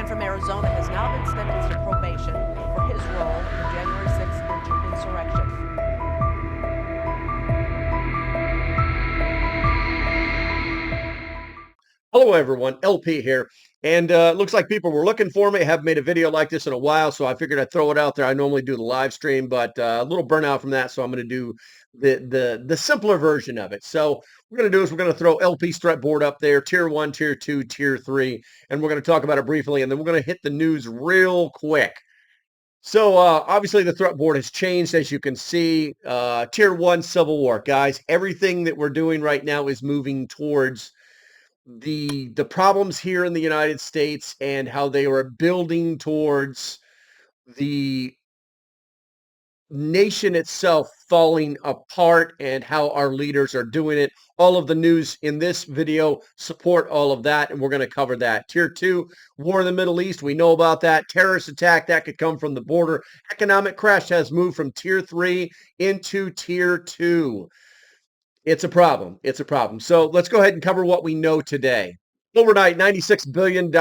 man from Arizona has now been sentenced to probation for his role in the January 6th insurrection. Hello everyone, LP here, and it looks like people were looking for me. I haven't made a video like this in a while, so I figured I'd throw it out there. I normally do the live stream, but a little burnout from that, so I'm going to do the simpler version of it. So what we're going to do is we're going to throw LP's threat board up there, tier 1, tier 2, tier 3, and we're going to talk about it briefly, and then we're going to hit the news real quick. So obviously the threat board has changed, as you can see. Tier 1 Civil War, guys. Everything that we're doing right now is moving towards the problems here in the United States and how they are building towards the nation itself falling apart and how our leaders are doing it. All of the news in this video support all of that, and we're going to cover that. Tier 2, war in the Middle East, we know about that. Terrorist attack, that could come from the border. Economic crash has moved from tier 3 into tier 2. It's a problem. It's a problem. So let's go ahead and cover what we know today. Overnight, $96 billion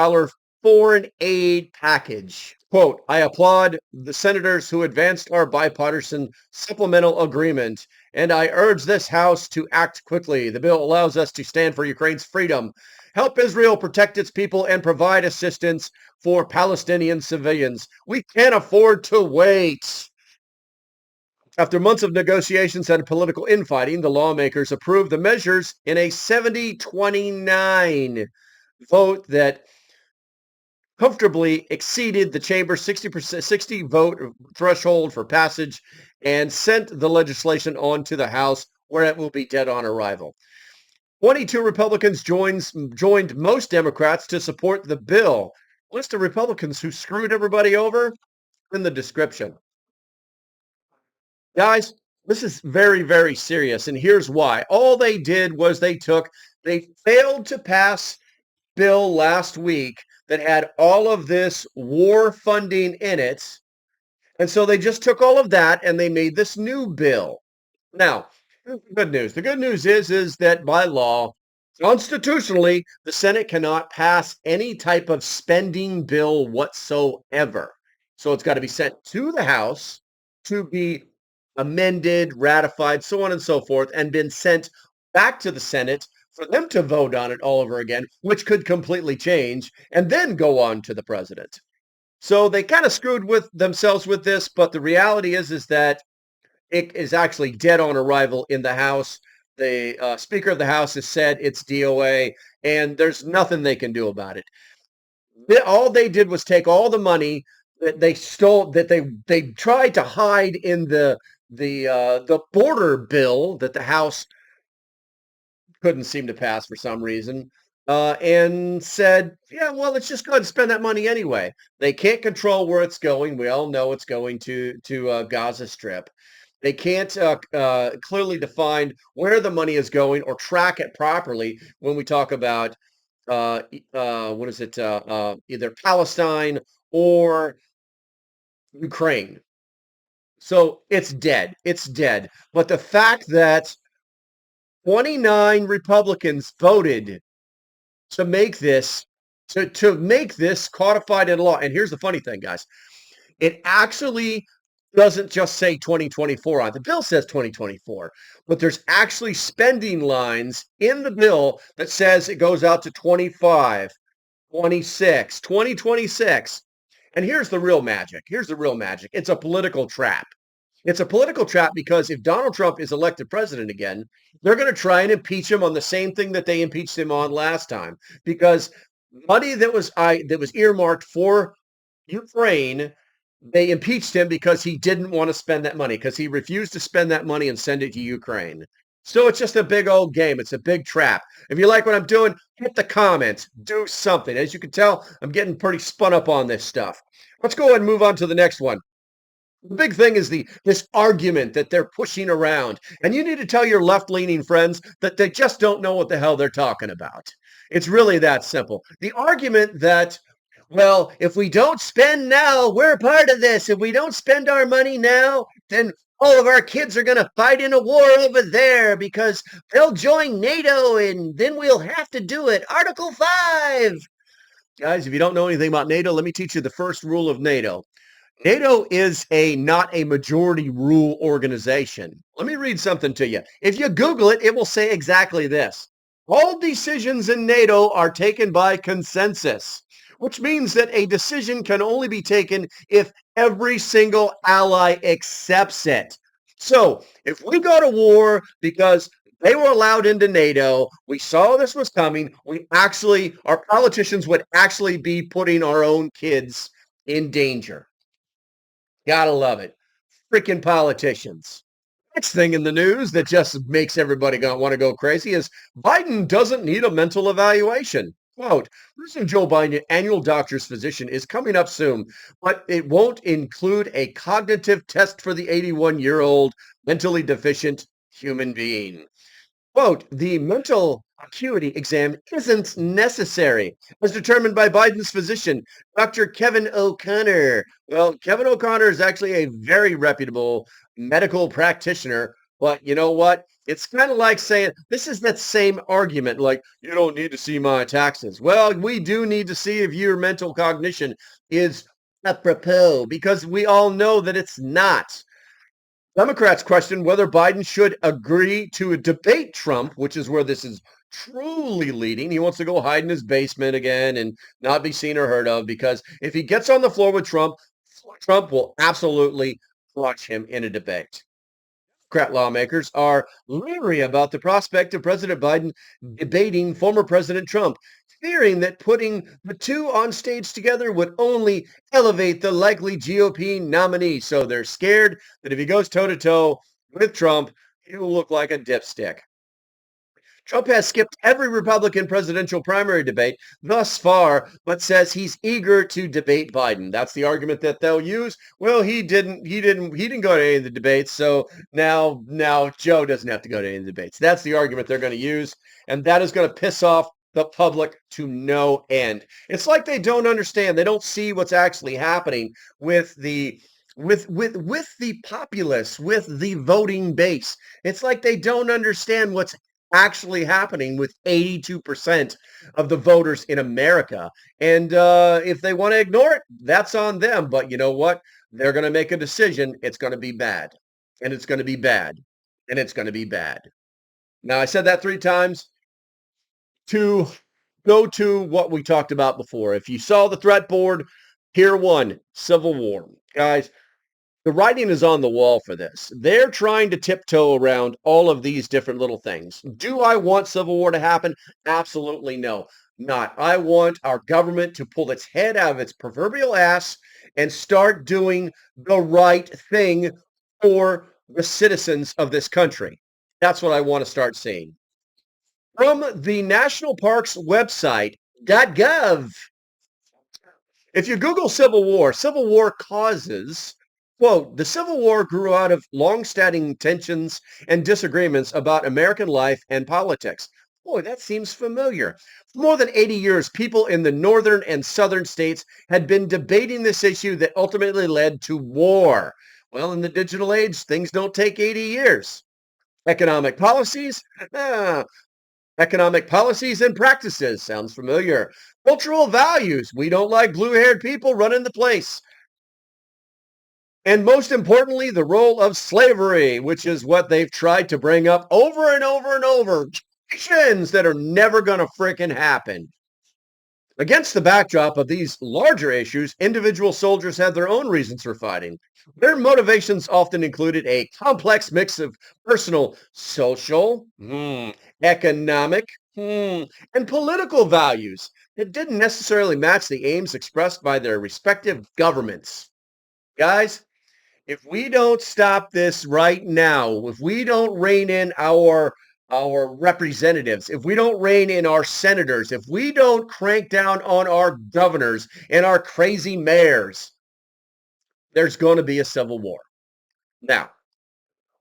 foreign aid package. Quote, I applaud the senators who advanced our bipartisan supplemental agreement, and I urge this House to act quickly. The bill allows us to stand for Ukraine's freedom, help Israel protect its people, and provide assistance for Palestinian civilians. We can't afford to wait. After months of negotiations and political infighting, the lawmakers approved the measures in a 70-29 vote that comfortably exceeded the chamber's 60 vote threshold for passage and sent the legislation on to the House, where it will be dead on arrival. 22 Republicans joined most Democrats to support the bill. List of Republicans who screwed everybody over in the description. Guys, this is very, very serious, and here's why. All they did was they failed to pass bill last week that had all of this war funding in it, and so they just took all of that and they made this new bill. Now, good news. The good news is that by law, constitutionally, the Senate cannot pass any type of spending bill whatsoever. So it's got to be sent to the House to be amended, ratified, so on and so forth, and been sent back to the Senate for them to vote on it all over again, which could completely change, and then go on to the president. So they kind of screwed with themselves with this, but the reality is that it is actually dead on arrival in the House. The Speaker of the House has said it's DOA, and there's nothing they can do about it. All they did was take all the money that they stole, that they tried to hide in the border bill that the House couldn't seem to pass for some reason, and said, yeah, well, let's just go ahead and spend that money anyway. They can't control where it's going. We all know it's going to Gaza Strip. They can't clearly define where the money is going or track it properly when we talk about, either Palestine or Ukraine. So it's dead. It's dead. But the fact that 29 Republicans voted to make this codified in law. And here's the funny thing, guys. It actually doesn't just say 2024 on it. The bill says 2024, but there's actually spending lines in the bill that says it goes out to 25, 26, 2026. And here's the real magic. Here's the real magic. It's a political trap. It's a political trap because if Donald Trump is elected president again, they're going to try and impeach him on the same thing that they impeached him on last time. Because money that was earmarked for Ukraine, they impeached him because he didn't want to spend that money, because he refused to spend that money and send it to Ukraine. So it's just a big old game. It's a big trap. If you like what I'm doing, hit the comments. Do something. As you can tell, I'm getting pretty spun up on this stuff. Let's go ahead and move on to the next one. The big thing is this argument that they're pushing around. And you need to tell your left-leaning friends that they just don't know what the hell they're talking about. It's really that simple. The argument that, well, if we don't spend now, we're part of this. If we don't spend our money now, then all of our kids are going to fight in a war over there because they'll join NATO and then we'll have to do it. Article 5. Guys, if you don't know anything about NATO, let me teach you the first rule of NATO. NATO is not a majority rule organization. Let me read something to you. If you Google it, it will say exactly this. All decisions in NATO are taken by consensus, which means that a decision can only be taken if every single ally accepts it. So if we go to war because they were allowed into NATO, we saw this was coming, our politicians would actually be putting our own kids in danger. Gotta love it. Freaking politicians. Next thing in the news that just makes everybody want to go crazy is Biden doesn't need a mental evaluation. Quote, President Joe Biden annual doctor's physician is coming up soon, but it won't include a cognitive test for the 81-year-old mentally deficient human being. Quote, the mental acuity exam isn't necessary, as determined by Biden's physician, Dr. Kevin O'Connor. Well, Kevin O'Connor is actually a very reputable medical practitioner, but you know what? It's kind of like saying, this is that same argument, like, you don't need to see my taxes. Well, we do need to see if your mental cognition is apropos, because we all know that it's not. Democrats question whether Biden should agree to debate Trump, which is where this is truly leading. He wants to go hide in his basement again and not be seen or heard of, because if he gets on the floor with Trump, Trump will absolutely crush him in a debate. Democrat lawmakers are leery about the prospect of President Biden debating former President Trump, fearing that putting the two on stage together would only elevate the likely GOP nominee. So they're scared that if he goes toe-to-toe with Trump, he'll look like a dipstick. Trump has skipped every Republican presidential primary debate thus far, but says he's eager to debate Biden. That's the argument that they'll use. Well, he didn't go to any of the debates, so now Joe doesn't have to go to any of the debates. That's the argument they're going to use, and that is going to piss off the public to no end. It's like they don't understand. They don't see what's actually happening with the populace, with the voting base. It's like they don't understand what's actually happening with 82% of the voters in America. And if they want to ignore it, that's on them. But you know what? They're going to make a decision. It's going to be bad. And it's going to be bad. And it's going to be bad. Now, I said that 3 times to go to what we talked about before. If you saw the threat board, Tier 1, Civil War. Guys, the writing is on the wall for this. They're trying to tiptoe around all of these different little things. Do I want civil war to happen? Absolutely no. Not. I want our government to pull its head out of its proverbial ass and start doing the right thing for the citizens of this country. That's what I want to start seeing. From the National Parks website, .gov. If you Google Civil War causes, quote, the Civil War grew out of long-standing tensions and disagreements about American life and politics. Boy, that seems familiar. For more than 80 years, people in the northern and southern states had been debating this issue that ultimately led to war. Well, in the digital age, things don't take 80 years. Economic policies? Economic policies and practices. Sounds familiar. Cultural values. We don't like blue-haired people running the place. And most importantly, the role of slavery, which is what they've tried to bring up over and over and over. Actions that are never going to frickin' happen. Against the backdrop of these larger issues, individual soldiers had their own reasons for fighting. Their motivations often included a complex mix of personal, social, economic, and political values that didn't necessarily match the aims expressed by their respective governments. Guys, if we don't stop this right now, if we don't rein in our representatives, if we don't rein in our senators, if we don't crank down on our governors and our crazy mayors, there's going to be a civil war. Now,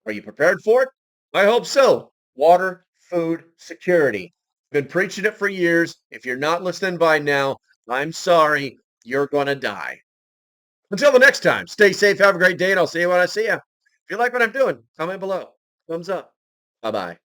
are you prepared for it? I hope so. Water, food, security. Been preaching it for years. If you're not listening by now, I'm sorry. You're going to die. Until the next time, stay safe, have a great day, and I'll see you when I see you. If you like what I'm doing, comment below. Thumbs up. Bye-bye.